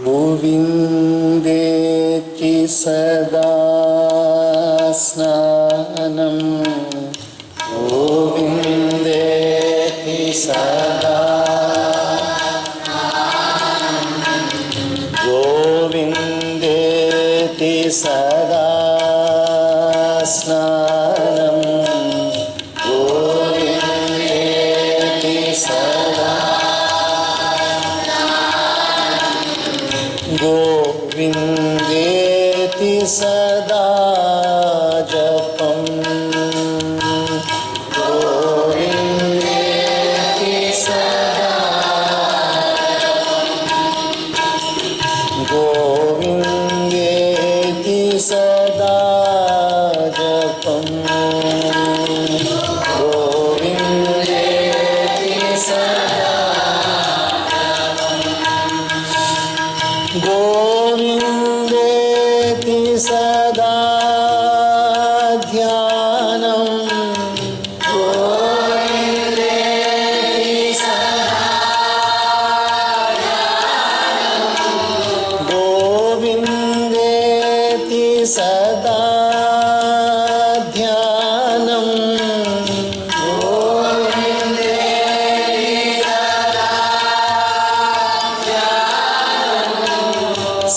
गोविन्देति सदा स्नानं गोविन्देति सदा गोविन्देति सदा स्नानं गोविन्देति सदा गोविन्देति सदा जपं गोविन्देति सदा गोविन्देति सदा जपं गोविन्देति सदा गोविन्देति सदा ध्यानं गोविन्देति सदा गोविन्देति सदा ध्यानं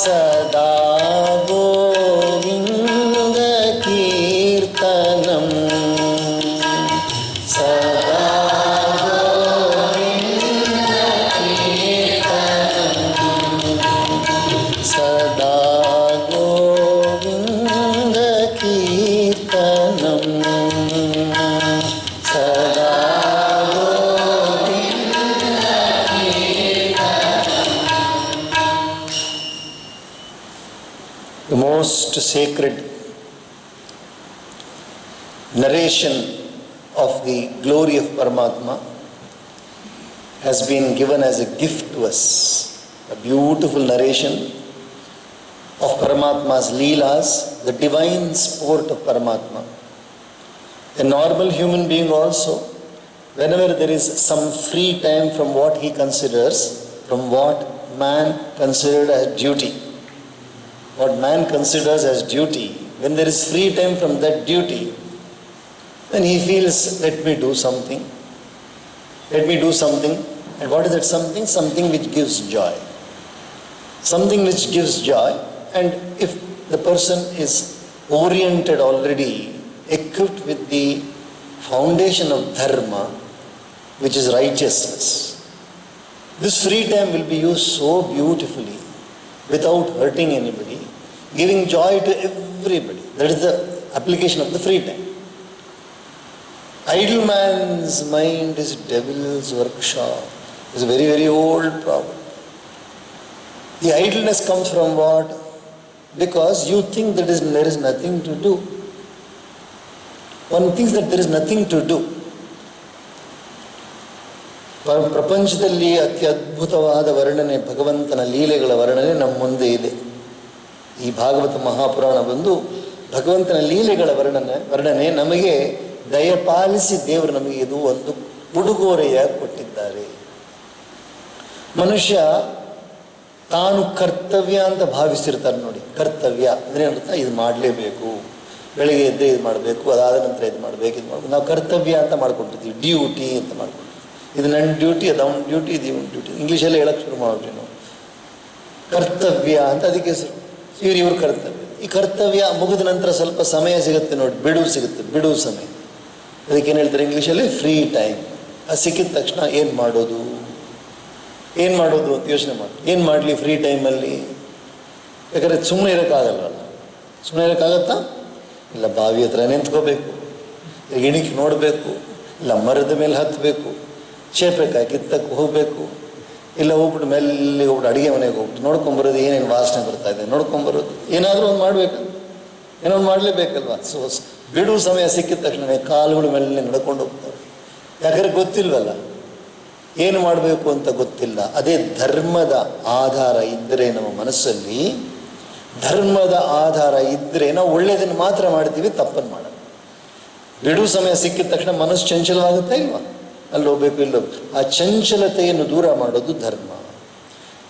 सदा गोविन्द कीर्तनं सदा गोविन्द कीर्तनं सदा गोविन्द कीर्तनं सदा the most sacred narration of the glory of Paramatma has been given as a gift to us. A beautiful narration of Paramatma's Leelas, the divine sport of Paramatma. A normal human being also, whenever there is some free time from what he considers, from what man considered as duty, what man considers as duty, when there is free time from that duty, then he feels, let me do something. Let me do something. And what is that something? Something which gives joy. Something which gives joy. And if the person is oriented already, equipped with the foundation of dharma, which is righteousness, this free time will be used so beautifully, without hurting anybody, giving joy to everybody. That is the application of the free time. Idle man's mind is devil's workshop. It's a very, very old proverb. The idleness comes from what? Because you think that there is nothing to do. One thinks that there is nothing to do. ಪ್ರಪಂಚದಲ್ಲಿ ಅತ್ಯದ್ಭುತವಾದ ವರ್ಣನೆ, ಭಗವಂತನ ಲೀಲೆಗಳ ವರ್ಣನೆ ನಮ್ಮ ಮುಂದೆ ಇದೆ. ಈ ಭಾಗವತ ಮಹಾಪುರಾಣ ಬಂದು ಭಗವಂತನ ಲೀಲೆಗಳ ವರ್ಣನೆ ನಮಗೆ ದಯಪಾಲಿಸಿ ದೇವರು ನಮಗೆ ಇದು ಒಂದು ಉಡುಗೊರೆಯಾಗಿ ಕೊಟ್ಟಿದ್ದಾರೆ. ಮನುಷ್ಯ ತಾನು ಕರ್ತವ್ಯ ಅಂತ ಭಾವಿಸಿರ್ತಾರೆ ನೋಡಿ. ಕರ್ತವ್ಯ ಅಂದರೆ ಅರ್ಥ ಇದು ಮಾಡಲೇಬೇಕು, ಬೆಳಿಗ್ಗೆ ಎದ್ದರೆ ಇದು ಮಾಡಬೇಕು, ಅದಾದ ನಂತರ ಇದು ಮಾಡಬೇಕು, ಇದು ಮಾಡಬೇಕು. ನಾವು ಕರ್ತವ್ಯ ಅಂತ ಮಾಡ್ಕೊಂಡಿರ್ತೀವಿ, ಡ್ಯೂಟಿ ಅಂತ ಮಾಡ್ಕೊಂಡಿರ್ತೀವಿ. ಇದು ನನ್ನ ಡ್ಯೂಟಿ, ಅದು ಅವನ ಡ್ಯೂಟಿ, ಇದು ಇವನ ಡ್ಯೂಟಿ. ಇಂಗ್ಲೀಷಲ್ಲಿ ಹೇಳಕ್ಕೆ ಶುರು ಮಾಡ್ತೀವಿ ನಾವು. ಕರ್ತವ್ಯ ಅಂತ ಅದಕ್ಕೆ ಹೆಸರು. ಇವ್ರ ಕರ್ತವ್ಯ. ಈ ಕರ್ತವ್ಯ ಮುಗಿದ ನಂತರ ಸ್ವಲ್ಪ ಸಮಯ ಸಿಗುತ್ತೆ ನೋಡಿ, ಬಿಡುವು ಸಿಗುತ್ತೆ, ಬಿಡುವು ಸಮಯ. ಅದಕ್ಕೇನು ಹೇಳ್ತಾರೆ ಇಂಗ್ಲೀಷಲ್ಲಿ? Free time. ಅದು ಸಿಕ್ಕಿದ ತಕ್ಷಣ ಏನು ಮಾಡೋದು ಅಂತ ಯೋಚನೆ ಮಾಡಿ. ಏನು ಮಾಡಲಿ ಫ್ರೀ ಟೈಮಲ್ಲಿ? ಯಾಕಂದರೆ ಸುಮ್ಮನೆ ಇರೋಕ್ಕಾಗಲ್ವಲ್ಲ. ಸುಮ್ಮನೆ ಇರೋಕ್ಕಾಗತ್ತಾ? ಇಲ್ಲ, ಬಾವಿ ಹತ್ರ ನಿಂತ್ಕೋಬೇಕು, ಇಣಿಕೆ ನೋಡಬೇಕು, ಇಲ್ಲ ಮರದ ಮೇಲೆ ಹತ್ತಬೇಕು, ಚೇಪೆಕಾಯಿ ಕಿತ್ತಕ್ಕೆ ಹೋಗಬೇಕು, ಇಲ್ಲ ಹೋಗ್ಬಿಟ್ಟು ಮೆಲ್ಲಿಗೆ ಹೋಗ್ಬಿಟ್ಟು ಅಡುಗೆ ಮನೆಗೆ ಹೋಗ್ಬಿಟ್ಟು ನೋಡ್ಕೊಂಬರೋದು, ಏನೇನು ವಾಸನೆ ಬರ್ತಾ ಇದೆ ನೋಡ್ಕೊಂಬರೋದು. ಏನಾದರೂ ಒಂದು ಮಾಡಬೇಕು, ಏನೋ ಒಂದು ಮಾಡಲೇಬೇಕಲ್ವ. ಸೊ ಬಿಡುವ ಸಮಯ ಸಿಕ್ಕಿದ ತಕ್ಷಣ ಕಾಲುಗಳು ಮೇಲೆ ನಡ್ಕೊಂಡು ಹೋಗ್ತವೆ. ಯಾಕಂದರೆ ಗೊತ್ತಿಲ್ವಲ್ಲ, ಏನು ಮಾಡಬೇಕು ಅಂತ ಗೊತ್ತಿಲ್ಲ. ಅದೇ ಧರ್ಮದ ಆಧಾರ ಇದ್ದರೆ ನಮ್ಮ ಮನಸ್ಸಲ್ಲಿ, ಧರ್ಮದ ಆಧಾರ ಇದ್ದರೆ ನಾವು ಒಳ್ಳೆಯದನ್ನು ಮಾತ್ರ ಮಾಡ್ತೀವಿ, ತಪ್ಪನ್ನು ಮಾಡಲ್ಲ. ಬಿಡುವ ಸಮಯ ಸಿಕ್ಕಿದ ತಕ್ಷಣ ಮನಸ್ಸು ಚಂಚಲವಾಗುತ್ತಾ ಇಲ್ವಾ? ಅಲ್ಲಿ ಹೋಗ್ಬೇಕು, ಇಲ್ಲಿ ಹೋಗ್ಬೇಕು. ಆ ಚಂಚಲತೆಯನ್ನು ದೂರ ಮಾಡೋದು ಧರ್ಮ.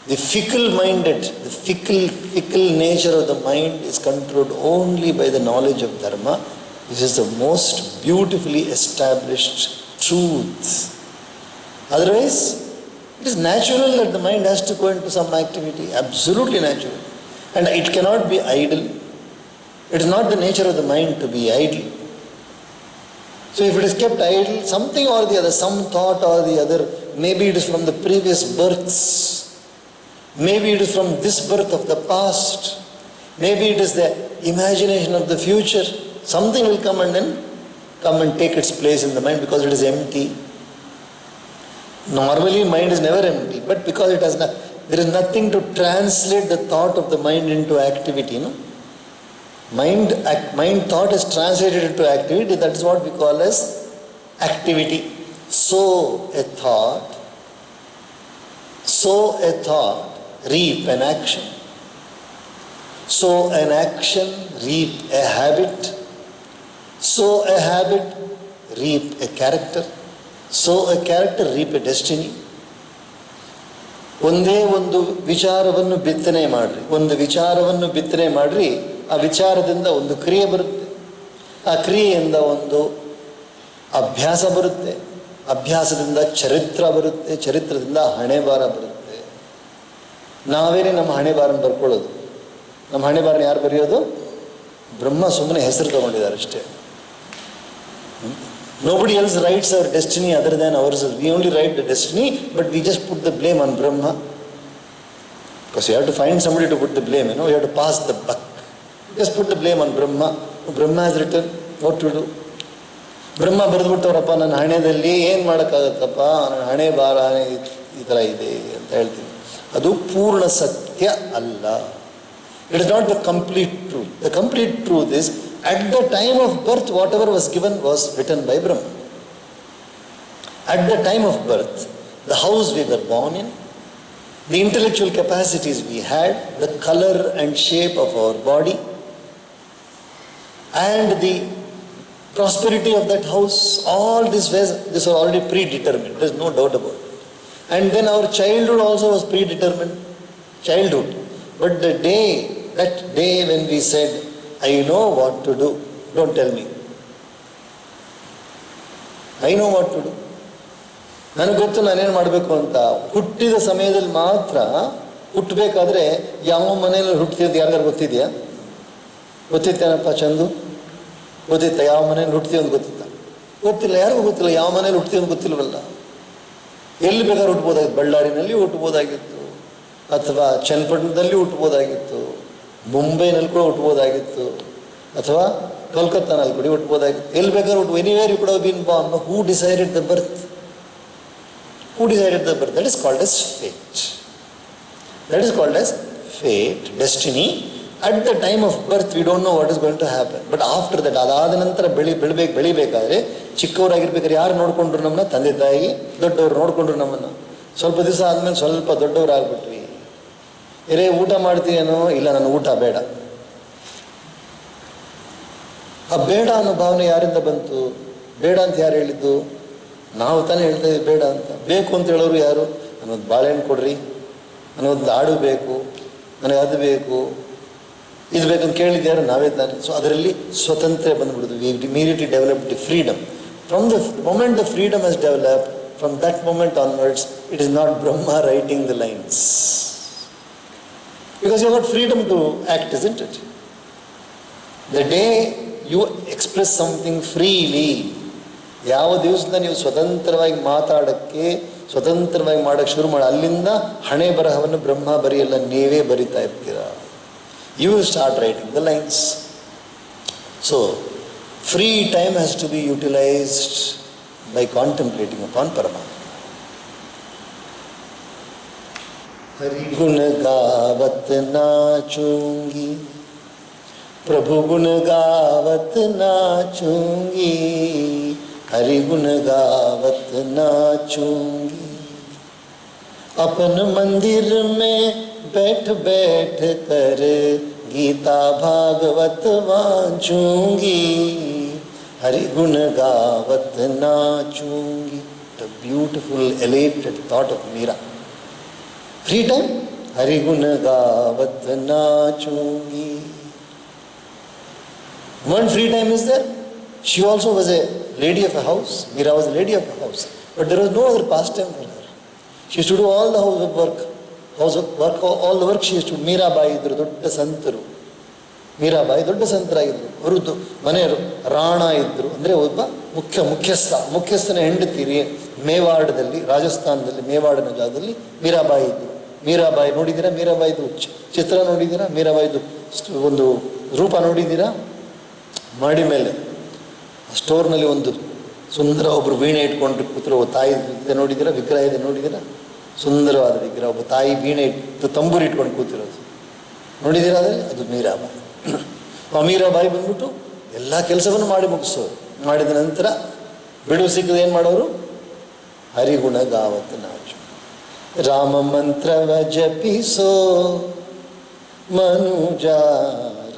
The fickle-minded, the fickle nature of the mind is controlled only by the knowledge of dharma. This is the most beautifully established truth. Otherwise, it is natural that the mind has to go into some activity, absolutely natural. And it cannot be idle. It is not the nature of the mind to be idle. So if it is kept idle, something or the other, some thought or the other, maybe it is from the previous births, maybe it is from this birth of the past, maybe it is the imagination of the future, something will come and take its place in the mind because it is empty. Normally mind is never empty, but because it has there is nothing to translate the thought of the mind into activity, no? Mind thought is translated into activity. That is what we call as activity. Sow a thought, reap an action. Sow an action, reap a habit. Sow a habit, reap a character. Sow a character, reap a destiny. ಒಂದೇ ಒಂದು ವಿಚಾರವನ್ನು ಬಿತ್ತನೆ ಮಾಡ್ರಿ, ಆ ವಿಚಾರದಿಂದ ಒಂದು ಕ್ರಿಯೆ ಬರುತ್ತೆ, ಆ ಕ್ರಿಯೆಯಿಂದ ಒಂದು ಅಭ್ಯಾಸ ಬರುತ್ತೆ, ಅಭ್ಯಾಸದಿಂದ ಚರಿತ್ರ ಬರುತ್ತೆ, ಚರಿತ್ರದಿಂದ ಹಣೆಬಾರ ಬರುತ್ತೆ. ನಾವೇನೇ ನಮ್ಮ ಹಣೆಬಾರನ ಬರ್ಕೊಳ್ಳೋದು. ನಮ್ಮ ಹಣೆಬಾರನ ಯಾರು ಬರೆಯೋದು? ಬ್ರಹ್ಮ ಸುಮ್ಮನೆ ಹೆಸರು ತಗೊಂಡಿದ್ದಾರೆ ಅಷ್ಟೇ. Nobody else writes our destiny other than ourselves. We only write the destiny, but we just put the blame on Brahma. Because you have to find somebody to put the blame, you have to pass the buck. Just put the blame on Brahma. Brahma has written what to do. ಬ್ರಹ್ಮ ಬರೆದ್ಬಿಟ್ಟವ್ರಪ್ಪ ನನ್ನ ಹಣೆಯಲ್ಲಿ ಏನು ಮಾಡೋಕ್ಕಾಗತ್ತಪ್ಪ, ನನ್ನ ಹಣೆ ಭಾರ ಈ ಥರ ಇದೆ ಅಂತ ಹೇಳ್ತೀನಿ. ಅದು ಪೂರ್ಣ ಸತ್ಯ ಅಲ್ಲ. It is not the complete truth. The complete truth is at the time of birth whatever was given was written by Brahma. At the time of birth, the house we were born in, the intellectual capacities we had, the color and shape of our body, and the prosperity of that house, all this was already predetermined. There is no doubt about it. And then our childhood also was predetermined. Childhood. But that day when we said, I know what to do, don't tell me. I know what to do. ನನಗೆ ಗೊತ್ತು ನಾನೇನು ಮಾಡಬೇಕು ಅಂತ. ಹುಟ್ಟಿದ ಸಮಯದಲ್ಲಿ ಮಾತ್ರ, ಹುಟ್ಟಬೇಕಾದ್ರೆ ಯಾವ ಮನೆಯಲ್ಲಿ ಹುಟ್ಟಿದ್ದು ಯಾರಿಗಾರು ಗೊತ್ತಿದೆಯಾ? ಗೊತ್ತಿತ್ತೇನಪ್ಪ ಚಂದು? ಗೊತ್ತಿತ್ತ? ಯಾವ ಮನೇಲಿ ಹುಟ್ತೀವಿ ಅಂತ ಗೊತ್ತಿತ್ತ? ಗೊತ್ತಿಲ್ಲ, ಯಾರಿಗೂ ಗೊತ್ತಿಲ್ಲ. ಯಾವ ಮನೇಲಿ ಹುಟ್ತೀವಿ ಅಂತ ಗೊತ್ತಿಲ್ವಲ್ಲ. ಎಲ್ಲಿ ಬೇಕಾದ್ರೂ ಹುಟ್ಬೋದಾಗಿತ್ತು. ಬಳ್ಳಾರಿನಲ್ಲಿ ಹುಟ್ಬೋದಾಗಿತ್ತು, ಅಥವಾ ಚನ್ನಪಟ್ಟಣದಲ್ಲಿ ಹುಟ್ಬೋದಾಗಿತ್ತು, ಮುಂಬೈನಲ್ಲಿ ಕೂಡ ಹುಟ್ಬೋದಾಗಿತ್ತು, ಅಥವಾ ಕೋಲ್ಕತ್ತಾನಲ್ಲಿ ಕೂಡ ಹುಟ್ಬೋದಾಗಿತ್ತು. ಎಲ್ಲಿ ಬೇಕಾದ್ರೂ anywhere you could have been born. Who decided the birth? Who decided the birth? That is called as fate. That is called as fate, destiny. At the time of birth, we don't know what is going to happen. But after that, ಅದಾದ ನಂತರ ಬೆಳಿಬೇಕಾದ್ರೆ, ಚಿಕ್ಕವರಾಗಿರ್ಬೇಕಾದ್ರೆ ಯಾರು ನೋಡ್ಕೊಂಡ್ರು ನಮ್ಮನ್ನ? ತಂದೆ ತಾಯಿ, ದೊಡ್ಡವರು ನೋಡ್ಕೊಂಡ್ರು ನಮ್ಮನ್ನ. ಸ್ವಲ್ಪ ದಿವಸ ಆದ್ಮೇಲೆ ಸ್ವಲ್ಪ ದೊಡ್ಡವರಾಗ್ಬಿಟ್ವಿ. ಊಟ ಮಾಡ್ತೀನೇನೋ? ಇಲ್ಲ, ನನ್ನ ಊಟ ಬೇಡ. ಆ ಬೇಡ ಅನ್ನೋ ಭಾವನೆ ಯಾರಿಂದ ಬಂತು? ಬೇಡ ಅಂತ ಯಾರು ಹೇಳಿದ್ದು? ನಾವು ತಾನೇ ಹೇಳ್ತಾ ಇದ್ದೀವಿ ಬೇಡ ಅಂತ. ಬೇಕು ಅಂತ ಹೇಳೋರು ಯಾರು? ನನಗೊಂದು ಬಾಳೆಹಣ್ಣು ಕೊಡ್ರಿ, ನನಗೊಂದು ಆಡು ಬೇಕು, ನನಗೆ ಅದು ಬೇಕು, ಇದು ಬೇಕಂತ ಕೇಳಿದ್ದು ಯಾರು? ನಾವೇ ತಾನೆ. ಸೊ ಅದರಲ್ಲಿ ಸ್ವತಂತ್ರ ಬಂದುಬಿಡುದು. We immediately developed freedom. From the moment the freedom has developed, from that moment onwards, it is not Brahma writing the lines. Because you have got freedom to act, isn't it? The day you express something freely, ಯಾವ ದಿವಸದಿಂದ ನೀವು ಸ್ವತಂತ್ರವಾಗಿ ಮಾತಾಡೋಕ್ಕೆ, ಸ್ವತಂತ್ರವಾಗಿ ಮಾಡೋಕ್ಕೆ ಶುರು ಮಾಡಿ, ಅಲ್ಲಿಂದ ಹಣೆ ಬರಹವನ್ನು ಬ್ರಹ್ಮ ಬರೆಯಲ್ಲ, ನೀವೇ ಬರಿತಾ ಇರ್ತೀರ. You will start writing the lines. So, free time has to be utilized by contemplating upon Paramatma. Hari गुण गावत नाचूंगी, प्रभु गुण गावत नाचूंगी, हरि गुण गावत नाचूंगी। अपन मंदिर में बैठ बैठ कर गीता भागवत वांचूंगी, हरि गुण गावत नाचूंगी. The beautiful elated thought of Meera. Free time? हरिगुण गावत नाचूंगी. One free time is there. She also was a lady of a house. Meera was a lady of a house. But there was no other pastime for her. She used to do all the housework, all the work she used to do. Mirabai ಇದ್ರು, ದೊಡ್ಡ ಸಂತರು. ಮೀರಾಬಾಯಿ ದೊಡ್ಡ ಸಂತರಾಗಿದ್ದರು. ಅವರದ್ದು ಮನೆಯವರು ರಾಣ ಇದ್ದರು, ಅಂದರೆ ಒಬ್ಬ ಮುಖ್ಯಸ್ಥನ ಹೆಂಡತಿರಿ. ಮೇವಾಡದಲ್ಲಿ, ರಾಜಸ್ಥಾನದಲ್ಲಿ ಮೇವಾಡಿನ ಜಾಗದಲ್ಲಿ ಮೀರಾಬಾಯಿ ಇದ್ದರು. ಮೀರಾಬಾಯಿ ನೋಡಿದ್ದೀರಾ? ಮೀರಾಬಾಯಿದು ಚಿತ್ರ ನೋಡಿದ್ದೀರಾ? ಮೀರಾಬಾಯಿದು ಒಂದು ರೂಪ ನೋಡಿದ್ದೀರಾ? ಮಾಡಿ ಮೇಲೆ ಸ್ಟೋರ್ನಲ್ಲಿ ಒಂದು ಸುಂದರ ಒಬ್ಬರು ವೀಣೆ ಇಟ್ಕೊಂಡು ಕೂತಿರೋ ತಾಯಿ ಇದೆ ನೋಡಿದ್ದೀರಾ? ವಿಗ್ರಹ ಇದೆ ನೋಡಿದ್ದೀರಾ? ಸುಂದರವಾದ ವಿಗ್ರಹ, ಒಬ್ಬ ತಾಯಿ ವೀಣೆ ಇಟ್ಟು ತಂಬೂರಿ ಇಟ್ಕೊಂಡು ಕೂತಿರೋದು ನೋಡಿದ್ದೀರಾ? ಅದರಲ್ಲಿ ಅದು ಮೀರಾಬಾಯಿ. ಆ ಮೀರಾಬಾಯಿ ಬಂದ್ಬಿಟ್ಟು ಎಲ್ಲ ಕೆಲಸವನ್ನು ಮಾಡಿ ಮುಗಿಸೋರು. ಮಾಡಿದ ನಂತರ ಬಿಡುವು ಸಿಕ್ಕದ ಏನು ಮಾಡೋರು? ಹರಿಗುಣ ಗಾವತ್ ನಾಚು. ರಾಮ ಮಂತ್ರವ ಜಪಿಸೋ ಮನುಜ,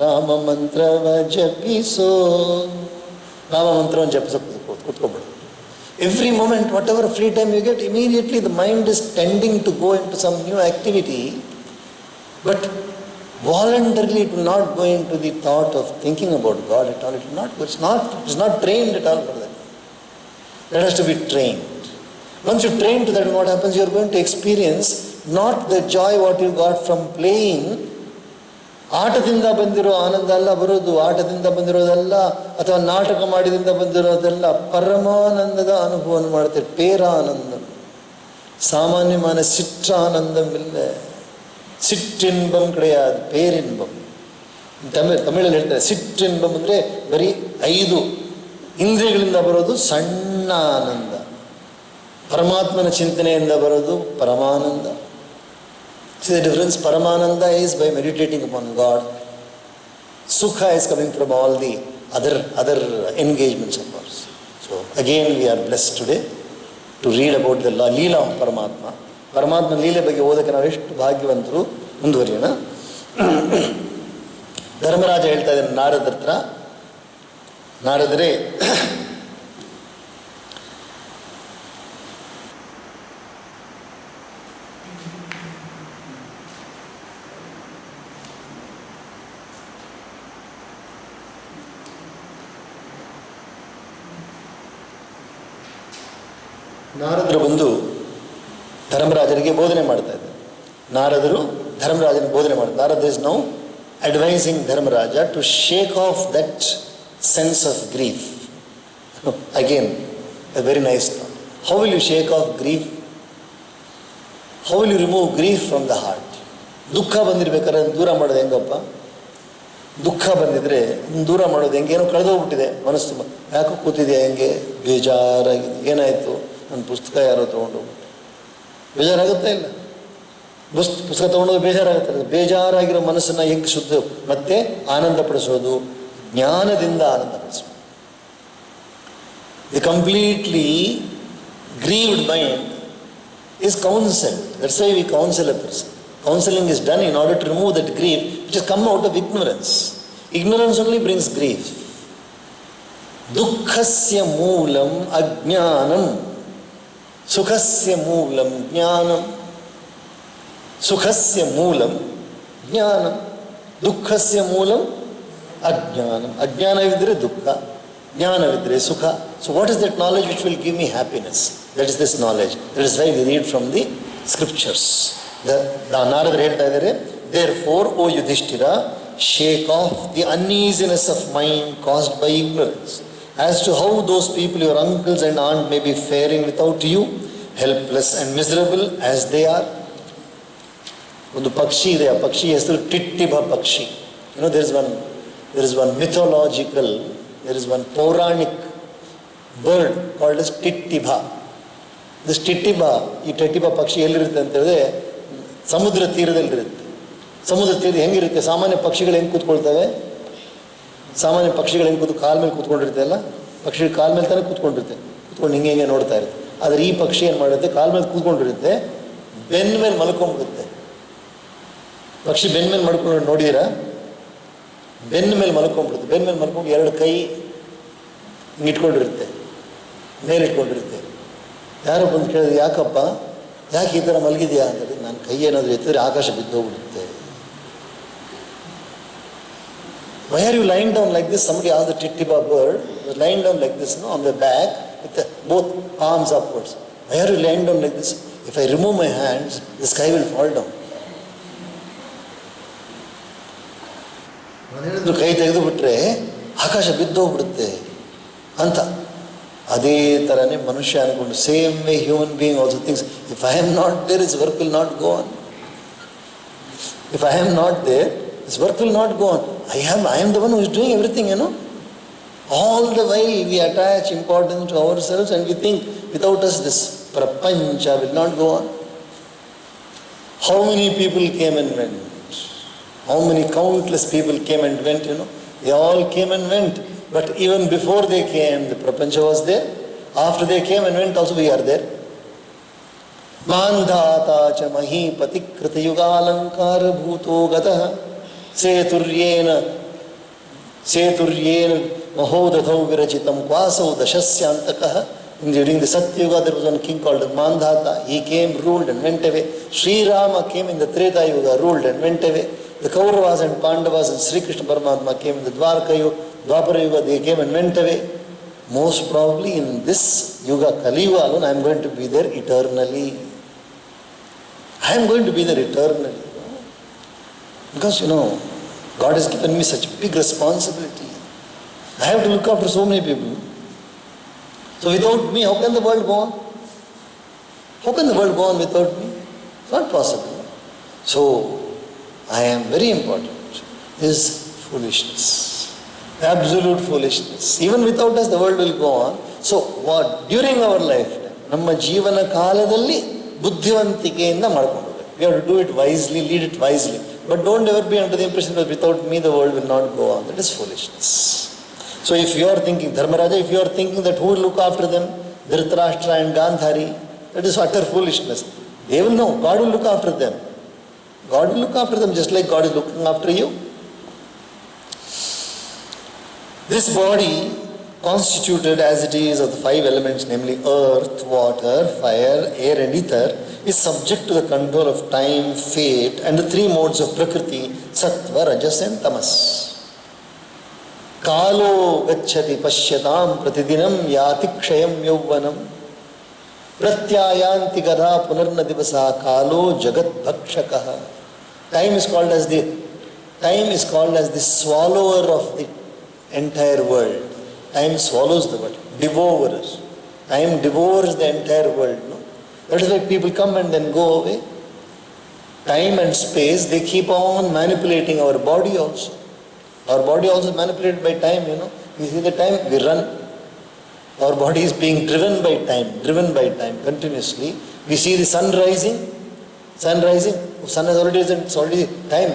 ರಾಮ ಮಂತ್ರವ ಜಪಿಸೋ. ರಾಮ ಮಂತ್ರವನ್ನು ಜಪಿಸೋ ಕೂತ್ಕೊಬಿಡು. Every moment, whatever free time you get, immediately the mind is tending to go into some new activity, but voluntarily it will not go into the thought of thinking about God at all. It's not trained at all for that. That has to be trained. Once you train to that, what happens? You are going to experience not the joy what you got from playing. ಆಟದಿಂದ ಬಂದಿರೋ ಆನಂದ ಅಲ್ಲ ಬರೋದು, ಆಟದಿಂದ ಬಂದಿರೋದಲ್ಲ, ಅಥವಾ ನಾಟಕ ಮಾಡಿದಿಂದ ಬಂದಿರೋದಲ್ಲ. ಪರಮಾನಂದದ ಅನುಭವವನ್ನು ಮಾಡ್ತಾರೆ, ಪೇರಾನಂದ. ಸಾಮಾನ್ಯமான சிற்றானந்தம் இல்லை, சிற்றின்பம் கிடையாது, பேரின்பம். ತಮಿಳಲ್ಲಿ ಹೇಳ್ತಾರೆ ಸಿಟ್ಟಿನ್ಬಂ ಅಂದರೆ ಬರೀ 5 ಇಂದ್ರಿಯಗಳಿಂದ ಬರೋದು ಸಣ್ಣ ಆನಂದ. ಪರಮಾತ್ಮನ ಚಿಂತನೆಯಿಂದ ಬರೋದು ಪರಮಾನಂದ. See the difference? Paramananda is by meditating upon God. Sukha is coming from all the other engagements of ours. So again we are blessed today to read about the Leela of Paramatma. Paramatma ಲೀಲೆ ಬಗ್ಗೆ ಓದಕ್ಕೆ ನಾವು ಎಷ್ಟು ಭಾಗ್ಯವಂತರು. ಮುಂದುವರಿಯೋಣ. ಧರ್ಮರಾಜ ಹೇಳ್ತಾ ಇದ್ದಾನೆ ನಾರದರ ಹತ್ರ, ನಾರದರೇ ನಾರದರು ಬಂದು ಧರ್ಮರಾಜನಿಗೆ ಬೋಧನೆ ಮಾಡ್ತಾ ಇದ್ದಾರೆ. ನಾರದರು ಧರ್ಮರಾಜನಿಗೆ ಬೋಧನೆ ಮಾಡ್ತಾರೆ. Narada is now advising Dharmaraja to shake off that sense of grief. Again a very nice thought. How will you shake off grief? How will you remove grief from the heart? ದುಃಖ ಬಂದಿರ್ಬೇಕಾದ್ರೆ ದೂರ ಮಾಡೋದು ಹೆಂಗಪ್ಪ? ದುಃಖ ಬಂದಿದ್ರೆ ದೂರ ಮಾಡೋದು ಹೆಂಗೆ? ಏನೋ ಕಳೆದೋಗ್ಬಿಟ್ಟಿದೆ ಮನಸ್ಸು, ಯಾಕೋ ಕೂತಿದೆಯಾ, ಹೆಂಗೆ ಬೇಜಾರಾಗಿದೆ, ಏನಾಯಿತು, ನನ್ನ ಪುಸ್ತಕ ಯಾರೋ ತೊಗೊಂಡೋಗ್ಬಿಟ್ಟು ಬೇಜಾರಾಗುತ್ತಾ? ಇಲ್ಲ. ಪುಸ್ತಕ ತೊಗೊಂಡೋಗಿ ಬೇಜಾರಾಗುತ್ತೆ. ಬೇಜಾರಾಗಿರೋ ಮನಸ್ಸನ್ನು ಹೆಂಗೆ ಶುದ್ಧ ಮತ್ತೆ ಆನಂದಪಡಿಸೋದು? ಜ್ಞಾನದಿಂದ ಆನಂದಪಡಿಸೋದು. The completely grieved mind is counsel. That's why we counsel a person. Counseling is done in order to remove that grief which has come out of ignorance. Ignorance only brings grief. Dukkhasya moolam ajnanam, sukhasya moolam jnanam. Sukhasya moolam jnanam, dukkhasya moolam ajnanam. Ajnanavidre dukkha, jnanavidre sukha. So what is that knowledge which will give me happiness? That is this knowledge. That is why we read from the scriptures. The Narada ಹೇಳ್ತಾ ಇದ್ದಾರೆ, therefore, O Yudhishthira, shake off the uneasiness of mind caused by ignorance as to how those people, your uncles and aunt, may be faring without you, helpless and miserable as they are. ಒಂದು ಪಕ್ಷಿ ಇದೆ, ಆ ಪಕ್ಷಿ ಹೆಸರು ಟಿಟ್ಟಿಭ ಪಕ್ಷಿ. You know, there is one mythological, there is one ಪೌರಾಣಿಕ್ bird called as ಟಿಟ್ಟಿಭ. This ಟಿಟ್ಟಿಭ, ಈ ಟಿಟ್ಟಿಭ ಪಕ್ಷಿ ಎಲ್ಲಿರುತ್ತೆ ಅಂತ ಹೇಳಿದ್ರೆ ಸಮುದ್ರ ತೀರದಲ್ಲಿರುತ್ತೆ. ಸಮುದ್ರ ತೀರದ ಹೆಂಗಿರುತ್ತೆ? ಸಾಮಾನ್ಯ ಪಕ್ಷಿಗಳು ಹೆಂಗೆ ಕೂತ್ಕೊಳ್ತವೆ? ಸಾಮಾನ್ಯ ಪಕ್ಷಿಗಳು ಹೆಂಗೆ ಕಾಲ ಮೇಲೆ ಕೂತ್ಕೊಂಡಿರುತ್ತೆ ಅಲ್ಲ, ಪಕ್ಷಿ ಕಾಲ ಮೇಲೆ ತಾನೇ ಕೂತ್ಕೊಂಡಿರುತ್ತೆ, ಕೂತ್ಕೊಂಡು ಹಿಂಗೆ ನೋಡ್ತಾ ಇರುತ್ತೆ. ಆದರೆ ಈ ಪಕ್ಷಿ ಏನು ಮಾಡುತ್ತೆ? ಕಾಲ ಮೇಲೆ ಕೂತ್ಕೊಂಡಿರುತ್ತೆ, ಬೆನ್ನ ಮೇಲೆ ಮಲ್ಕೊಂಡ್ಬಿಡುತ್ತೆ. ಪಕ್ಷಿ ಬೆನ್ನ ಮೇಲೆ ಮಲ್ಕೊಂಡು ನೋಡಿದ್ದೀರಾ? ಬೆನ್ನ ಮೇಲೆ ಮಲ್ಕೊಂಡ್ಬಿಡುತ್ತೆ. ಬೆನ್ನ ಮೇಲೆ ಮಲ್ಕೊಂಡು 2 ಕೈ ಹಿಂಗೆ ಇಟ್ಕೊಂಡಿರುತ್ತೆ, ಮೇಲೆ ಇಟ್ಕೊಂಡಿರುತ್ತೆ. ಯಾರೋ ಬಂದು ಕೇಳಿದ್ರೆ, ಯಾಕಪ್ಪ, ಯಾಕೆ ಈ ಥರ ಮಲಗಿದೆಯಾ ಅಂತೇಳಿ, ನಾನು ಕೈ ಏನಾದರೂ ಎತ್ತಿದ್ರೆ ಆಕಾಶ ಬಿದ್ದೋಗ್ಬಿಡುತ್ತೆ. Why are you lying down like this? Somebody asked the titiba bird, was lying down like this, on the back with both arms upwards. Why are you lying down like this? If I remove my hands, the sky will fall down. ನಾನೇನಾದರೂ ಕೈ ತೆಗೆದು ಬಿಟ್ರೆ ಆಕಾಶ ಬಿದ್ದೋಗ್ಬಿಡುತ್ತೆ ಅಂತ. ಅದೇ ಥರನೇ ಮನುಷ್ಯ ಅನ್ಕೊಂಡು, same way human being also thinks, if I am not there is work will not go on. If I am not there this work will not go on. I am the one who is doing everything, All the while we attach importance to ourselves and we think without us this prapancha will not go on. How many people came and went? How many countless people came and went, They all came and went. But even before they came, the prapancha was there. After they came and went also we are there. Mandhata cha mahipati krita yugalankara bhuto gatah ಸೇತುರ್ಯೇನ ಮಹೋದಧೌ ವಿರಚಿತಂ ಕ್ವಾಸೌ ದಶಸ್ಯಾಂತಕಃ. During the Satyuga there was one king called Mandhata. He came, ruled and went away. Sri Rama came in the Treta Yuga, ruled and went away. The Kauravas and Pandavas and Sri Krishna Paramatma came in the Dwapara Yuga, they came and went away. Most probably in this Yuga, Kali Yuga alone, I am going to be there eternally. I am going to be there eternally. Because, God has given me such big responsibility. I have to look after so many people. So without me, how can the world go on? How can the world go on without me? It's not possible. So, I am very important. This is foolishness. Absolute foolishness. Even without us, the world will go on. So, what? During our lifetime, ನಮ್ಮ ಜೀವನ ಕಾಲದಲ್ಲಿ ಬುದ್ಧಿವಂತಿಕೆಯಿಂದ ಮಾಡ್ಕೊಂಡು we have to do it wisely, lead it wisely. But don't ever be under the impression that without me the world will not go on. That is foolishness. So if you are thinking, Dharmaraja, if you are thinking that who will look after them, Dhritarashtra and Gandhari, that is utter foolishness. They will know, God will look after them. God will look after them just like God is looking after you. This body, constituted as it is of the 5 elements, namely earth, water, fire, air and ether, is subject to the control of time, fate and the 3 modes of Prakriti, Sattva, Rajas and Tamas. Kalo gacchati pashyatam pratidinam yati kshayam yauvanam pratyayanti gadha punarna divasa kalo jagat bhakshakah. Time is called as the swallower of the entire world. Time swallows the world, devours. Time devours the entire world. That is why people come and then go away. Time and space, they keep on manipulating our body also. Our body also is manipulated by time, We see the time, we run. Our body is being driven by time continuously. We see the sun rising. Sun has already risen, it's already time.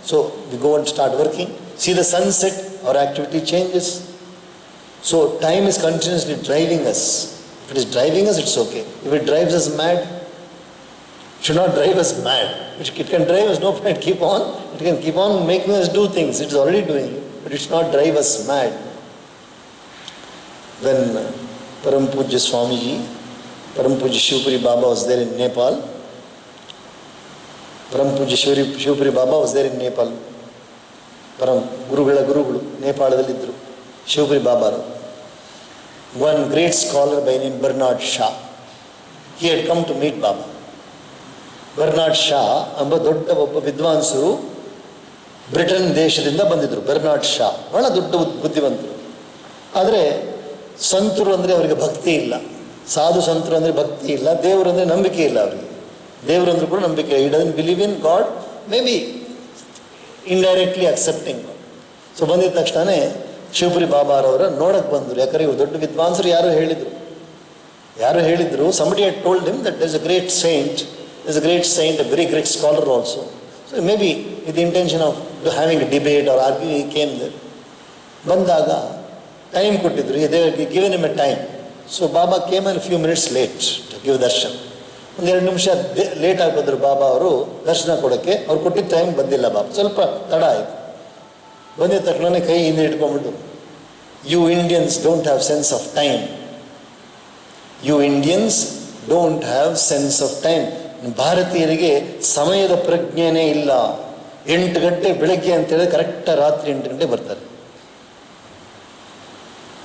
So we go and start working. See the sunset, our activity changes. So time is continuously driving us. If it is driving us, it's okay. If it drives us mad, it should not drive us mad. It can drive us, no point, keep on. It can keep on making us do things. It is already doing it, but it should not drive us mad. When Param Pujya Swamiji, Param Pujya Shivpuri Baba was there in Nepal. Param Pujya Shivpuri Baba was there in Nepal. Param Gurugulu, Nepaladalidru. Shivpuri Baba. One great scholar by name Bernard Shaw. He had come to meet Baba. Bernard Shaw ಎಂಬ ದೊಡ್ಡ ಒಬ್ಬ ವಿದ್ವಾಂಸರು Britain ದೇಶದಿಂದ ಬಂದಿದ್ದರು. Bernard Shah ಬಹಳ ದೊಡ್ಡ ಬುದ್ಧಿವಂತರು. ಆದರೆ ಸಂತರು ಅಂದರೆ ಅವರಿಗೆ ಭಕ್ತಿ ಇಲ್ಲ, ಸಾಧು ಸಂತರು ಅಂದರೆ ಭಕ್ತಿ ಇಲ್ಲ, ದೇವರು ಅಂದರೆ ನಂಬಿಕೆ ಇಲ್ಲ ಅವರಿಗೆ. ದೇವರಂದ್ರೂ ಕೂಡ ನಂಬಿಕೆ ಇಲ್ಲ. He doesn't believe in God, maybe indirectly accepting God. So ಬಂದಿದ ತಕ್ಷಣವೇ ಶಿವಪುರಿ ಬಾಬಾರವರ ನೋಡಕ್ಕೆ ಬಂದರು. ಯಾಕಂದರೆ ಇವರು ದೊಡ್ಡ ವಿದ್ವಾಂಸರು. ಯಾರು ಹೇಳಿದರು somebody had told him that there's a great saint, a very great scholar also. So maybe with the intention of having a debate or arguing, he came there. ಬಂದಾಗ ಟೈಮ್ ಕೊಟ್ಟಿದ್ರು. they had given him a time. So Baba came a few minutes late to give darshan. 1-2 ನಿಮಿಷ late ಆಗಿ ಬಂದರು ಬಾಬಾ ಅವರು ದರ್ಶನ ಕೊಡೋಕ್ಕೆ. ಅವ್ರು ಕೊಟ್ಟಿದ್ದ ಟೈಮ್ ಬಂದಿಲ್ಲ ಬಾಬಾ, ಸ್ವಲ್ಪ ತಡ ಆಯಿತು. ಬಂದಿದ ತಕ್ಷಣ ಕೈ ಹಿಂದೆ ಇಟ್ಕೊಂಡ್ಬಿಟ್ಟು, you Indians don't have sense of time. You Indians don't have sense of time. ಭಾರತೀಯರಿಗೆ ಸಮಯದ ಪ್ರಜ್ಞೆನೇ ಇಲ್ಲ. 8 ಗಂಟೆ ಬೆಳಗ್ಗೆ ಅಂತೇಳಿದ್ರೆ ಕರೆಕ್ಟ್ ರಾತ್ರಿ 8 ಗಂಟೆ ಬರ್ತಾರೆ.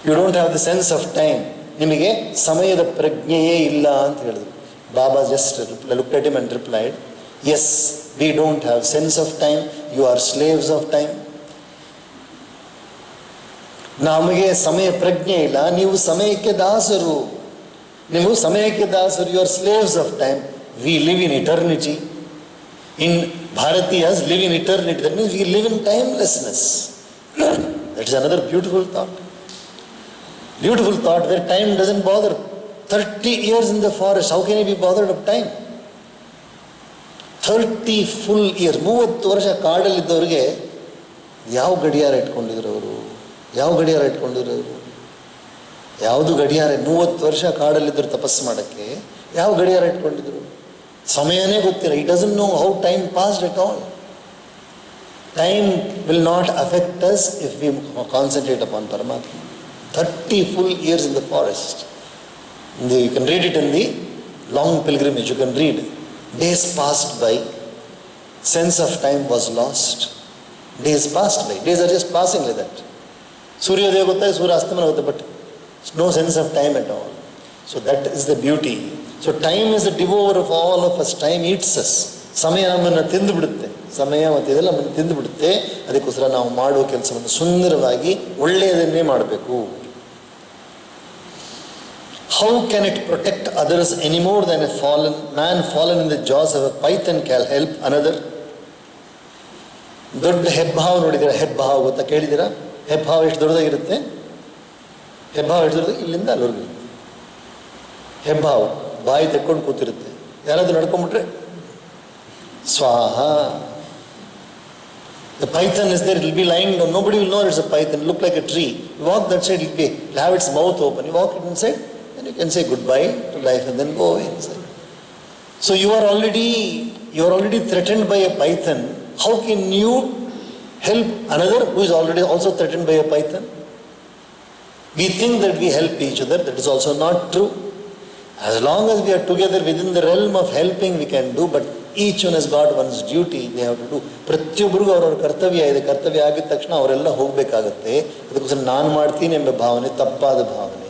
You don't have the sense of time. ನಿಮಗೆ ಸಮಯದ ಪ್ರಜ್ಞೆಯೇ ಇಲ್ಲ ಅಂತ ಹೇಳಿದ್ರು. Baba just looked at him and replied, yes, we don't have sense of time, you are slaves of time. ನಮಗೆ ಸಮಯ ಪ್ರಜ್ಞೆ ಇಲ್ಲ, ನೀವು ಸಮಯಕ್ಕೆ ದಾಸರು. ನೀವು ಸಮಯಕ್ಕೆ ದಾಸರು, you are slaves of time. We live in eternity. In Bharatiyas live in eternity. That means we live in timelessness. That is another beautiful thought. Beautiful thought where time doesn't bother. 30 years in the forest, how can he be bothered of time? 30 full years, 30 ವರ್ಷ ಕಾಡಲ್ಲಿದ್ದವ್ರಿಗೆ ಯಾವ ಗಡಿಯಾರ ಇಟ್ಕೊಂಡಿದ್ರು ಅವರು? ಯಾವ ಗಡಿಯಾರ ಇಟ್ಕೊಂಡಿದ್ರು ಅವರು? ಯಾವುದು ಗಡಿಯಾರ? 30 ವರ್ಷ ಕಾಡಲ್ಲಿದ್ದರು ತಪಸ್ಸು ಮಾಡೋಕ್ಕೆ. ಯಾವ ಗಡಿಯಾರ ಇಟ್ಕೊಂಡಿದ್ರು? ಸಮಯನೇ ಗೊತ್ತಿಲ್ಲ. He doesn't know how time passed at all. Time will not affect us if we concentrate upon Paramatma. 30 full years in the forest. You can read it in the long pilgrimage. You can read. Days passed by. Sense of time was lost. Days passed by. Days are just passing like that. Suryodaya gotta, Surastamana gotta, but no sense of time at all. So that is the beauty. So time is the devourer of all of us. Time eats us. ಸಮಯ ನಮ್ಮನ್ನು ತಿಂದು ಬಿಡುತ್ತೆ. ಸಮಯ ಮತ್ತು ಇದೆಲ್ಲ ನಮ್ಮನ್ನು ತಿಂದು ಬಿಡುತ್ತೆ. ಅದಕ್ಕೋಸ್ಕರ ನಾವು ಮಾಡುವ ಕೆಲಸವನ್ನು ಸುಂದರವಾಗಿ ಒಳ್ಳೆಯದನ್ನೇ ಮಾಡಬೇಕು. How can it protect others any more than a fallen in the jaws of a python can help another? ದೊಡ್ಡ ಹೆಬ್ಬಾವು ನೋಡಿದ್ದೀರಾ? ಹೆಬ್ಬಾವು ಗೊತ್ತಾ? ಕೇಳಿದ್ದೀರಾ? ಹೆಬ್ಬಾವು ಎಷ್ಟು ದೊಡ್ಡದಾಗಿರುತ್ತೆ? ಹೆಬ್ಬಾವು ಎಷ್ಟು ದೊಡ್ಡದಾಗಿ ಇಲ್ಲಿಂದ ಅಲ್ಲಿವರೆಗಿರುತ್ತೆ. ಹೆಬ್ಬಾವು ಬಾಯಿ ತೆಕ್ಕೊಂಡು ಕೂತಿರುತ್ತೆ. ಯಾರಾದರೂ ನಡ್ಕೊಂಡ್ಬಿಟ್ರೆ ಸ್ವಾಹ. The python is there, it will be lying down. Nobody will know it's a python. Look like a tree. You walk that side, it will have its mouth open. You walk it inside, and you can say goodbye to life and then go away inside. So you are already threatened by a python. How can you help another who is already also threatened by a python? We think that we help each other. That is also not true. As long as we are together within the realm of helping, we can do, but each one has got one's duty they have to do. ಪ್ರತಿಯೊಬ್ಬರಿಗೂ ಅವರವ್ರ ಕರ್ತವ್ಯ ಇದೆ. ಕರ್ತವ್ಯ ಆಗಿದ ತಕ್ಷಣ ಅವರೆಲ್ಲ ಹೋಗಬೇಕಾಗತ್ತೆ. ಅದಕ್ಕೋಸ್ಕರ ನಾನು ಮಾಡ್ತೀನಿ ಎಂಬ ಭಾವನೆ ತಪ್ಪಾದ ಭಾವನೆ.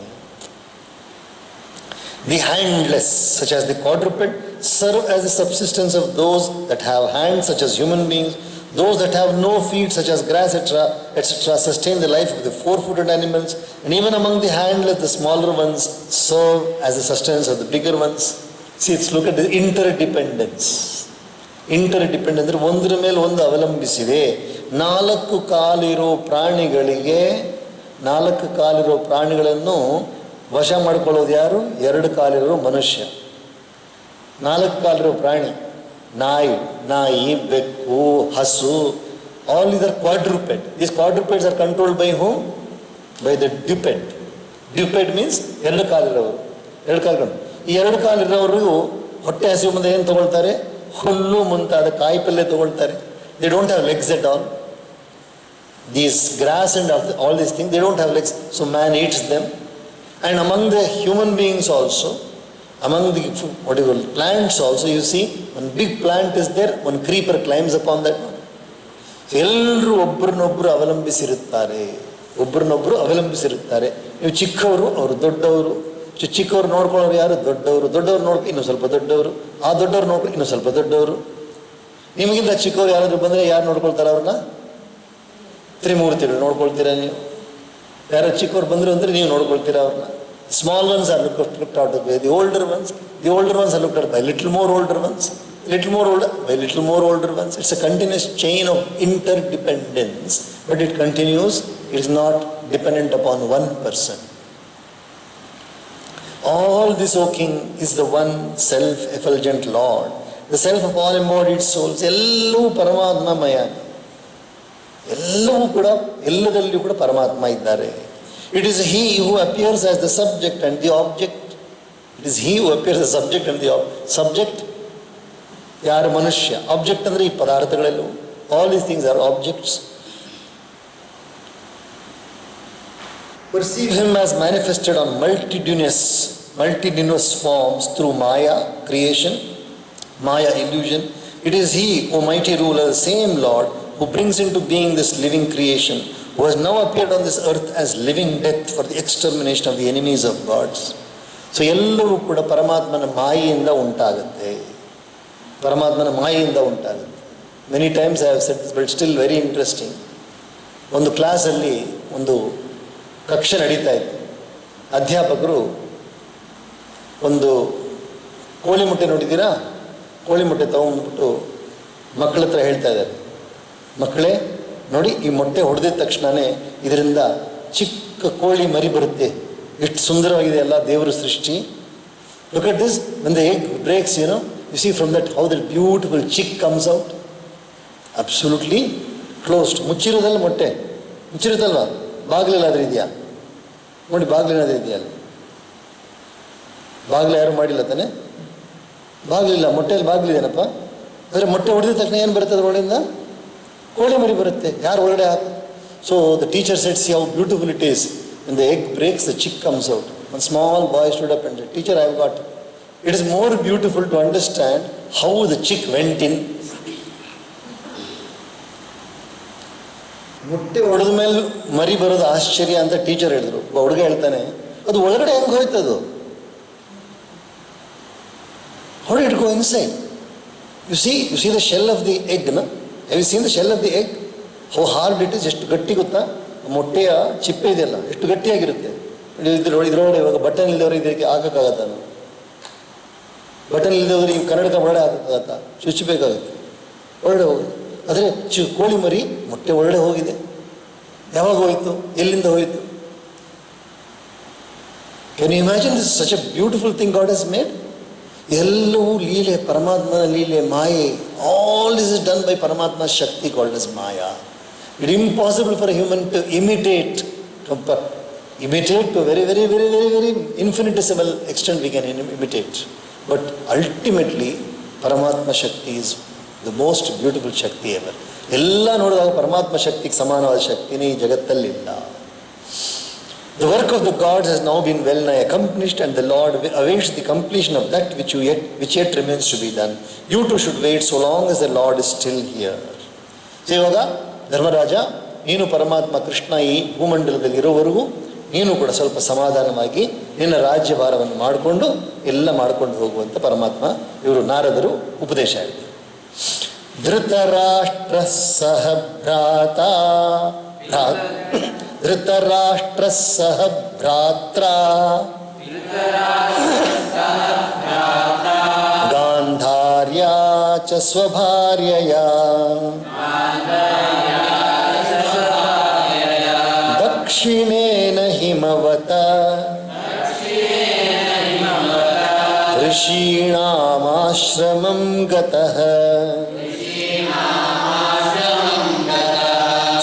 The handless, such as the quadruped, serve as the subsistence of those that have hands, such as human beings. Those that have no feet, such as grass, etc., sustain the life of the four-footed animals. And even among the handless, the smaller ones serve as the sustenance of the bigger ones. See, let's look at the interdependence. Interdependence ಅಂದರೆ ಒಂದರ ಮೇಲೆ ಒಂದು ಅವಲಂಬಿಸಿದೆ. 4 ಕಾಲಿರೋ ಪ್ರಾಣಿಗಳನ್ನು ವಶ ಮಾಡ್ಕೊಳ್ಳೋದು ಯಾರು? 2 ಕಾಲಿರೋ ಮನುಷ್ಯ. 4 ಕಾಲಿರೋ ಪ್ರಾಣಿ, ನಾಯಿ, ಬೆಕ್ಕು, ಹಸು, all these are quadruped. These quadrupeds are controlled by whom? By the duped. Duped means 2 ಕಾಲಿರೋರು. 2 ಕಾಲಿರೋರು. ಈ 2 ಕಾಲಿರೋರು ಹೊಟ್ಟೆ ಹಸಿವು ಮುಂದೆ ಏನು ತಗೊಳ್ತಾರೆ? ಹುಲ್ಲು ಮುಂತಾದ ಕಾಯಿಪಲ್ಯ ತಗೊಳ್ತಾರೆ. They don't have legs at all. These grass and all these things, they don't have legs. So man eats them. And among the human beings also, among the plants also, you see, one big plant is there, one creeper climbs upon that one. So ಎಲ್ಲರೂ ಒಬ್ಬರನ್ನೊಬ್ಬರು ಅವಲಂಬಿಸಿರುತ್ತಾರೆ. ನೀವು ಚಿಕ್ಕವರು, ಅವರು ದೊಡ್ಡವರು. ಚಿಕ್ಕವರು ನೋಡ್ಕೊಳ್ಳೋರು ಯಾರು? ದೊಡ್ಡವರು ನೋಡ್ಕೊ ಇನ್ನೂ ಸ್ವಲ್ಪ ದೊಡ್ಡವರು. ಆ ದೊಡ್ಡವ್ರು ನೋಡ್ಕೊಂಡು ಇನ್ನೂ ಸ್ವಲ್ಪ ದೊಡ್ಡವರು. ನಿಮಗಿಂತ ಚಿಕ್ಕವರು ಯಾರಾದರೂ ಬಂದರೆ ಯಾರು ನೋಡ್ಕೊಳ್ತಾರೆ ಅವ್ರನ್ನ? ತ್ರಿಮೂರ್ತಿಗಳು ನೋಡ್ಕೊಳ್ತೀರಾ ನೀವು? ಯಾರೋ ಚಿಕ್ಕವ್ರು ಬಂದರು ಅಂದರೆ ನೀವು ನೋಡ್ಕೊಳ್ತೀರಾ ಅವ್ರನ್ನ? Small ones are looked out of the older ones. The older ones are looked at by little more older ones. Little more older by little more older ones. It's a continuous chain of interdependence, but it continues. It is not dependent upon one person. All this, O King, is the one self-effulgent Lord, the self of all embodied souls. ಎಲ್ಲವೂ ಪರಮಾತ್ಮಮಯ. ಎಲ್ಲದಲ್ಲಿಯೂ ಕೂಡ ಪರಮಾತ್ಮ ಇದ್ದಾರೆ. It is he who appears as the subject and the object. It is he who appears as the subject and the subject. ಯಾರು? ಮನುಷ್ಯ. Object ಅಂದರೆ ಈ ಪದಾರ್ಥಗಳೆಲ್ಲವೂ. All these things are objects. Perceive him as manifested on multitudinous forms through Maya, creation, Maya, illusion. It is He, O mighty ruler, the same Lord, who brings into being this living creation, who has now appeared on this earth as living death for the extermination of the enemies of gods. So ಎಲ್ಲವೂ ಕೂಡ ಪರಮಾತ್ಮನ ಮಾಯೆಯಿಂದ ಉಂಟಾಗುತ್ತೆ. ಪರಮಾತ್ಮನ ಮಾಯೆಯಿಂದ ಉಂಟಾಗುತ್ತೆ. Many times I have said this, but still very interesting. ಒಂದು ಕ್ಲಾಸಲ್ಲಿ ಒಂದು ಕಕ್ಷೆ ನಡೀತಾ ಇತ್ತು. ಅಧ್ಯಾಪಕರು ಒಂದು ಕೋಳಿ ಮೊಟ್ಟೆ ನೋಡಿದ್ದೀರಾ? ಕೋಳಿ ಮೊಟ್ಟೆ ತೊಗೊಂಡ್ಬಿಟ್ಟು ಮಕ್ಕಳ ಹತ್ರ ಹೇಳ್ತಾ ಇದ್ದಾರೆ, ಮಕ್ಕಳೇ ನೋಡಿ, ಈ ಮೊಟ್ಟೆ ಹೊಡೆದಿದ ತಕ್ಷಣವೇ ಇದರಿಂದ ಚಿಕ್ಕ ಕೋಳಿ ಮರಿ ಬರುತ್ತೆ, ಎಷ್ಟು ಸುಂದರವಾಗಿದೆ ಅಲ್ಲ ದೇವರ ಸೃಷ್ಟಿ. Look at this, when the egg breaks, you see from that how that beautiful chick comes out. Absolutely closed. ಮುಚ್ಚಿರೋದಲ್ಲ ಮೊಟ್ಟೆ, ಮುಚ್ಚಿರುತ್ತಲ್ವಾ? ಬಾಗಿಲೆಲ್ಲಾದ್ರೂ ಇದೆಯಾ ನೋಡಿ, ಬಾಗಿಲೇನಾದ್ರೂ ಇದೆಯಾ? ಅಲ್ಲಿ ಬಾಗಿಲು ಯಾರು ಮಾಡಿಲ್ಲ ತಾನೆ? ಬಾಗಿಲಿಲ್ಲ, ಮೊಟ್ಟೆಯಲ್ಲಿ ಬಾಗಿಲಿದೇನಪ್ಪ. ಅಂದರೆ ಮೊಟ್ಟೆ ಹೊಡೆದ ತಕ್ಷಣ ಏನು ಬರುತ್ತೆ ಅದ್ರ ಒಳಗಿಂದ? ಕೋಳಿ ಮರಿ ಬರುತ್ತೆ. ಯಾರು ಒಳಗಡೆ ಹಾಕು? So the teacher said, C how beautiful it is. When the egg breaks, the chick comes out. One small boy stood up and said, teacher, I have got it. It is more beautiful to understand how the chick went in. ಮೊಟ್ಟೆ ಹೊಡೆದ ಮೇಲೆ ಮರಿ ಬರೋದು ಆಶ್ಚರ್ಯ ಅಂತ teacher ಹೇಳಿದ್ರು. ಹುಡುಗ ಹೇಳ್ತಾನೆ, ಅದು ಒಳಗಡೆ ಹೆಂಗೆ ಹೋಯ್ತದು? How did it go inside? You see the shell of the egg, no? Have you seen the shell of the egg? How hard it is, ಎಷ್ಟು ಗಟ್ಟಿ ಗೊತ್ತಾ? ಮೊಟ್ಟೆಯ ಚಿಪ್ಪೆ ಇದೆಯಲ್ಲ ಎಷ್ಟು ಗಟ್ಟಿಯಾಗಿರುತ್ತೆ. ಇದ್ರೊಳಗಡೆ ಇವಾಗ ಬಟನ್ ಇಲ್ಲದವ್ರು ಇದಕ್ಕೆ ಹಾಕೋಕ್ಕಾಗತ್ತ? ಬಟನ್ ಇಲ್ಲದವ್ರು ಈ ಕನ್ನಡಕ ಒಳಗಡೆ ಹಾಕೋಕ್ಕಾಗತ್ತಾ? ಚುಚ್ಚಬೇಕಾಗುತ್ತೆ, ಒಳಗಡೆ ಹೋಗುತ್ತೆ. ಆದರೆ ಕೋಳಿ ಮರಿ ಮೊಟ್ಟೆ ಒಳಗಡೆ ಹೋಗಿದೆ. ಯಾವಾಗ ಹೋಯಿತು? ಎಲ್ಲಿಂದ ಹೋಯಿತು? Can you imagine this? Such a beautiful thing God has made. ಎಲ್ಲವೂ ಲೀಲೆ, ಪರಮಾತ್ಮನ ಲೀಲೆ, ಮಾಯೆ. All this is done by Paramatma shakti called as maya. It is impossible for a human to imitate to a very, very, very, very, very infinitesimal extent we can imitate. But ultimately, Paramatma Shakti is the most beautiful Shakti ever. ಎಲ್ಲ ನೋಡಿದಾಗ ಪರಮಾತ್ಮ ಶಕ್ತಿಗೆ ಸಮಾನವಾದ ಶಕ್ತಿನೇ ಈ ಜಗತ್ತಲ್ಲಿಲ್ಲ. The work of the gods has now been well nigh accomplished, and the Lord awaits the completion of that which yet remains to be done. You too should wait so long as the Lord is still here. So ಇವಾಗ ಧರ್ಮರಾಜ, ನೀನು ಪರಮಾತ್ಮ ಕೃಷ್ಣ ಈ ಭೂಮಂಡಲದಲ್ಲಿ ಇರೋವರೆಗೂ ನೀನು ಕೂಡ ಸ್ವಲ್ಪ ಸಮಾಧಾನವಾಗಿ ನಿನ್ನ ರಾಜ್ಯಭಾರವನ್ನು ಮಾಡಿಕೊಂಡು ಎಲ್ಲ ಮಾಡ್ಕೊಂಡು ಹೋಗುವಂತ ಪರಮಾತ್ಮ ಇವರು ನಾರದರು ಉಪದೇಶ ಆಯಿತು. ಧೃತರಾಷ್ಟ್ರ ಸಹ ಭ್ರಾತ ಧೃತರಾಷ್ಟ್ರ ಸಹ ಭ್ರಾತ್ರ ಗಾಂಧಾರ್ಯಾ ಚ ಸ್ವಭಾರ್ಯಯಾ ದಕ್ಷಿಣೇನ ಹಿಮವತ ಋಷೀಣಾಮಾಶ್ರಮಂ ಗತಃ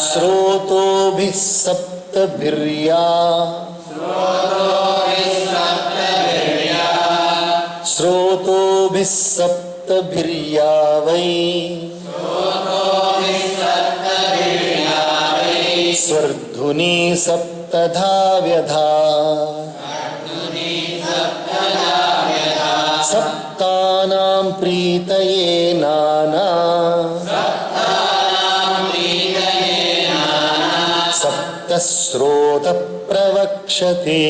ಸ್ರೋತೋಭಿಃ ಸಪ್ತಭಿರ್ಯಾ ಸ್ರೋತೋಭಿಃ ಸಪ್ತಭಿರ್ಯಾ ವೈ ಸ್ವರ್ಧುನಿ ಸಪ್ತಧಾ ವ್ಯಧಾ ಸಪ್ತಾನಾಂ ಪ್ರೀತಯೇ ನಾನಾ ಸಪ್ತಸ್ರೋತ ಪ್ರವಕ್ಷತೆ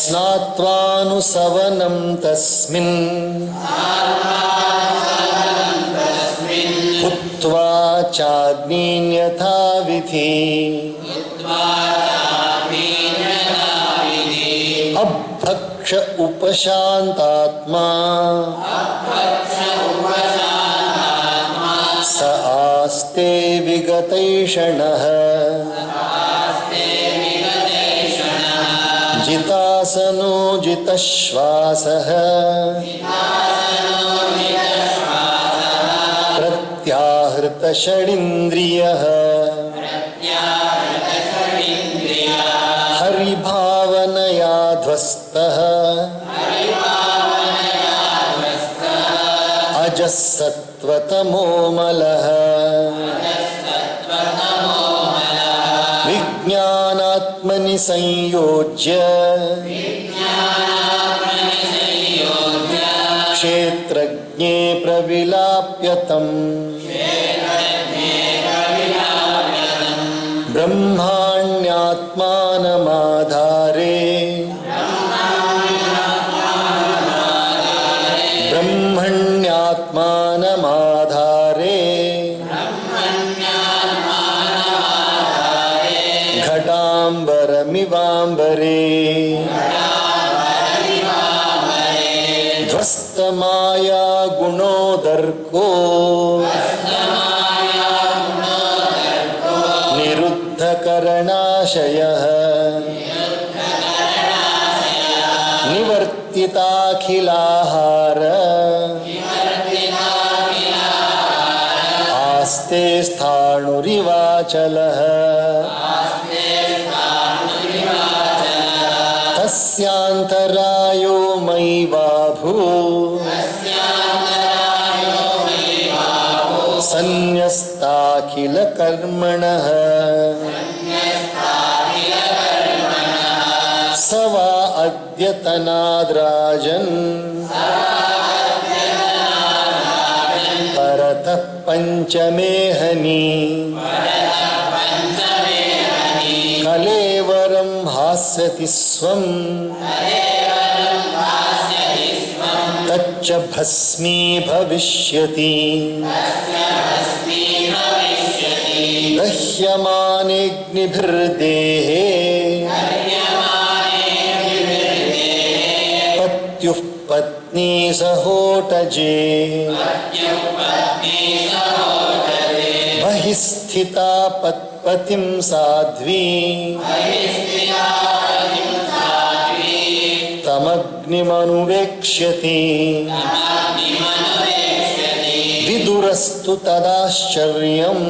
ಸ್ನಾತ್ವಾನುಸವನಂ ತಸ್ಮಿನ್ ಹುತ್ವಾ ಚಾಗ್ನೀಂ ಯಥಾವಿಧಿ ಅಭಕ್ಷ ಉಪಶಾಂತಾತ್ಮಾ ಸ ಆಸ್ತೆ ವಿಗತೈಷಣಃ ಜಿತಾಸನೋ ಜಿತಶ್ವಾಸಃ ಪ್ರತ್ಯಾಹೃತ ಷಡಿಂದ್ರಿಯಃ ಹರಿಭಾವನಯಾ ಧ್ವಸ್ತಃ ಅಜಸ್ಸತ್ವತಮೋಮಲಃ ವಿಜ್ಞಾನಾತ್ಮನಿ ಸಂಯೋಜ್ಯ प्रविलाप्यतम् ब्रह्माण्यात्मानमाधारे ब्रह्मण्यात्मानमाधारे घटाम्बरमिवाम्बरे ध्वस्तमाया गुणोदर्को निरुद्धकरणाशयः निवर्तिताखिलाहार आस्ते स्थाणुरिवाचलः तस्यान्तरायो मयि बाभू सन्न्यस्ताखिलकर्मणः स वा अद्यतनाद्राजन् परतः पञ्चमेहनि कलेवरं हास्यति स्वं तच्च भस्मी भविष्यति दह्यमानेऽग्निभिर्देहे पत्युः पत्नी सहोटजे बहिः स्थिता पत्पतिं साध्वी तमग्निमनुवेक्ष्यति विदुरस्तु तदाश्चर्यम्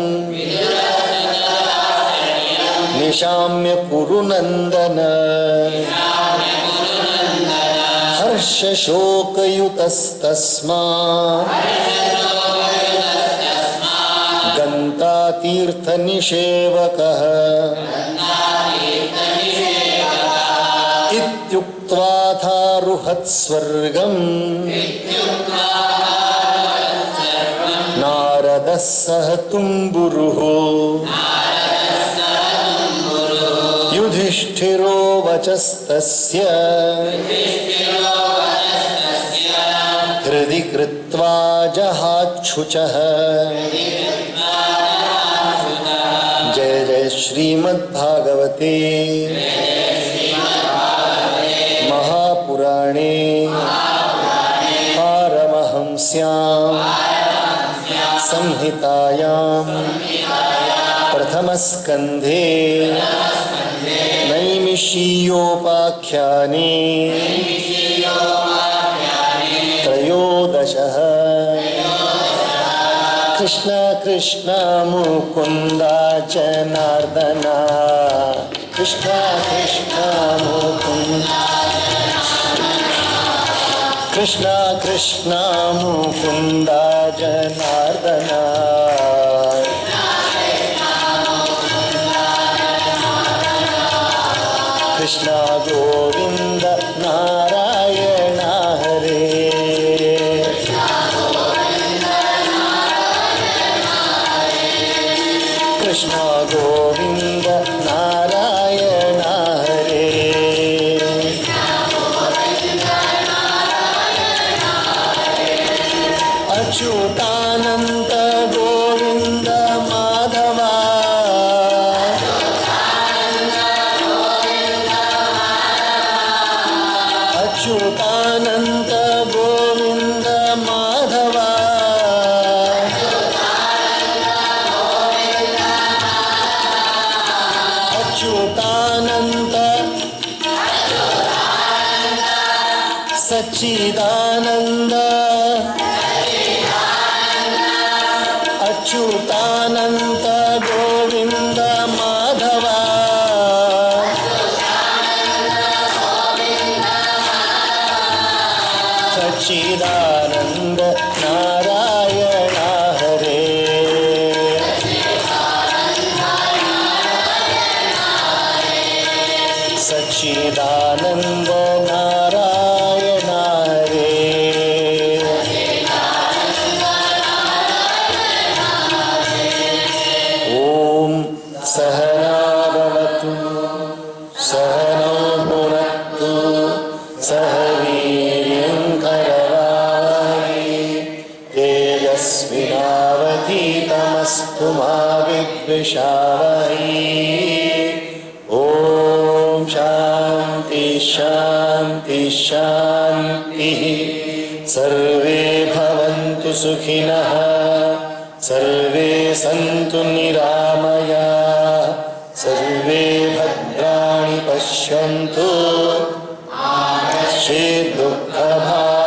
निशाम्य कुरु नन्दन हर्षशोकयुतस्तस्मात् गन्तातीर्थनिषेवकः इत्युक्त्वाथारुहत्स्वर्गम् नारदः सह तुम्बुरुः युधिष्ठिरो वचस्तस्य हृदि कृत्वा जहाच्छुचः। जय जय श्रीमद्भागवते महापुराणे पारमहंस्यां संहितायां प्रथमस्कन्धे नैमिषीयोपाख्याने त्रयोदशः। कृष्ण कृष्ण मुकुन्द जनार्दन कृष्ण कृष्ण मुकुन्द कृष्ण कृष्ण मुकुन्द जनार्दन कृष्ण गोविंद नारायण हरे। कृष्ण गोविंद नारायण हरे। अच्युतानंत गोविंद माधवा अच्युतानंत गोविंद माधवा अच्युतानंत सच्चिदानंद अच्युतानंत गोविंद माधवा सच्चिदानंद नारायण हरे। सच्चिदानंद नारायण हरे। सह वीर्यं करवावहै तेजस्विनावधीतमस्तु मा विद्विषावहै। ओम शांति शांति शांति। सर्वे भवन्तु सुखिनः सर्वे सन्तु निरामयाः सर्वे भद्राणि पश्यन्तु मा कश्चित् दुःखभाग्